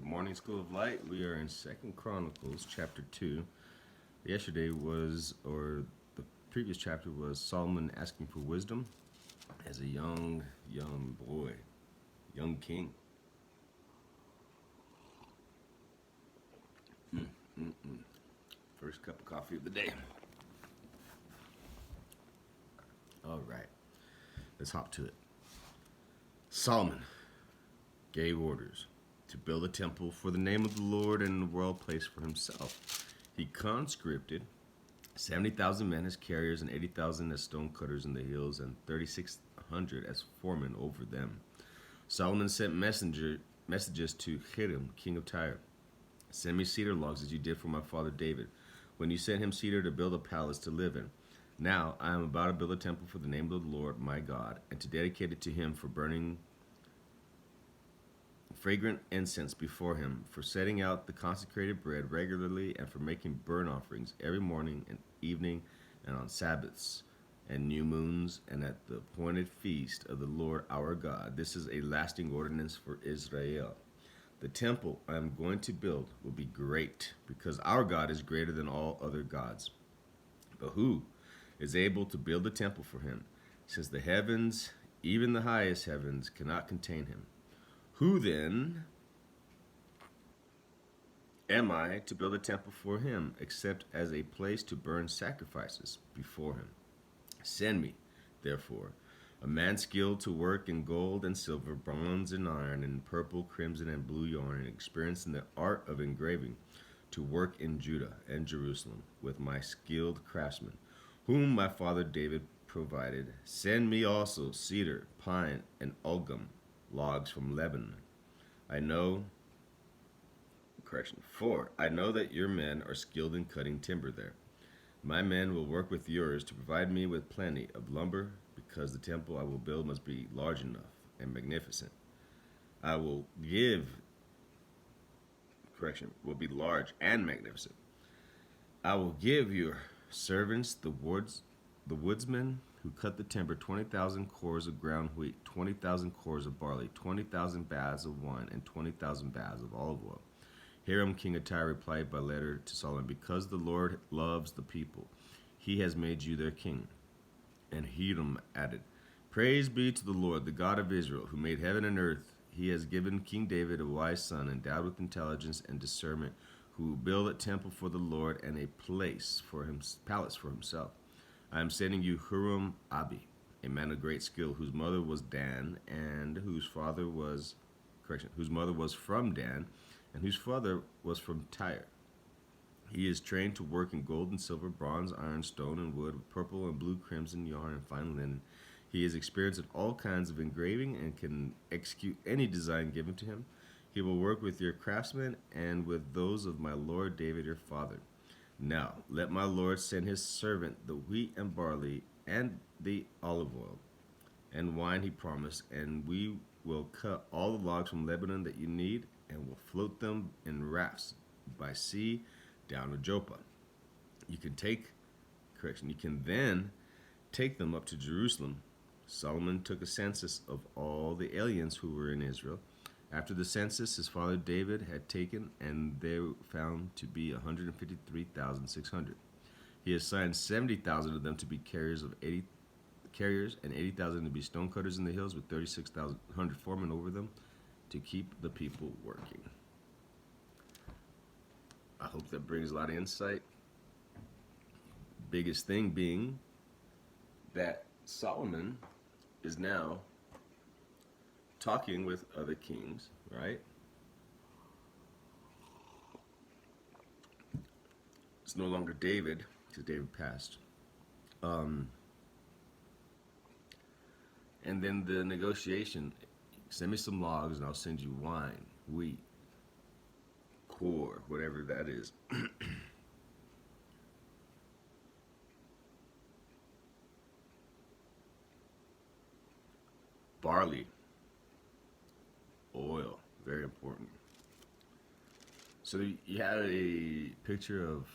Morning School of Light. We are in Second Chronicles, chapter 2. Yesterday was, or the previous chapter was Solomon asking for wisdom as a young boy, young king. First cup of coffee of the day. All right, let's hop to it. Solomon gave orders to build a temple for the name of the Lord and a royal place for himself. He conscripted 70,000 men as carriers and 80,000 as stone cutters in the hills and 3,600 as foremen over them. Solomon sent messages to Hiram, king of Tyre. Send me cedar logs as you did for my father David, when you sent him cedar to build a palace to live in. Now I am about to build a temple for the name of the Lord my God, and to dedicate it to him for burning fragrant incense before him, for setting out the consecrated bread regularly, and for making burnt offerings every morning and evening, and on Sabbaths and new moons, and at the appointed feast of the Lord our God. This is a lasting ordinance for Israel. The temple I am going to build will be great, because our God is greater than all other gods. But who is able to build a temple for him, since the heavens, even the highest heavens, cannot contain him? Who then am I to build a temple for him, except as a place to burn sacrifices before him? Send me, therefore, a man skilled to work in gold and silver, bronze and iron, and purple, crimson, and blue yarn, and experienced in the art of engraving, to work in Judah and Jerusalem with my skilled craftsmen, whom my father David provided. Send me also cedar, pine, and algum logs from Lebanon. I know that your men are skilled in cutting timber there. My men will work with yours to provide me with plenty of lumber, because the temple I will build must be large enough and magnificent. Will be large and magnificent. I will give your servants, the woodsmen who cut the timber, 20,000 cores of ground wheat, 20,000 cores of barley, 20,000 baths of wine, and 20,000 baths of olive oil. Hiram, king of Tyre, replied by letter to Solomon, because the Lord loves the people, he has made you their king. And Hiram added, praise be to the Lord, the God of Israel, who made heaven and earth. He has given King David a wise son, endowed with intelligence and discernment, who will build a temple for the Lord and a palace for himself. I am sending you Huram Abi, a man of great skill, whose mother was Dan, and whose mother was from Dan, and whose father was from Tyre. He is trained to work in gold and silver, bronze, iron, stone, and wood, with purple and blue, crimson, yarn, and fine linen. He is experienced in all kinds of engraving and can execute any design given to him. He will work with your craftsmen and with those of my lord David your father. Now, let my lord send his servant the wheat and barley and the olive oil and wine he promised, and we will cut all the logs from Lebanon that you need, and will float them in rafts by sea down to Joppa. You can then take them up to Jerusalem. Solomon took a census of all the aliens who were in Israel. After the census his father David had taken, and they were found to be 153,600. He assigned 70,000 of them to be carriers, and 80,000 to be stone cutters in the hills, with 3,600 foremen over them to keep the people working. I hope that brings a lot of insight. Biggest thing being that Solomon is now talking with other kings, right? It's no longer David, because David passed. And then the negotiation, send me some logs and I'll send you wine, wheat, core, whatever that is. Barley, oil, very important. So you had a picture of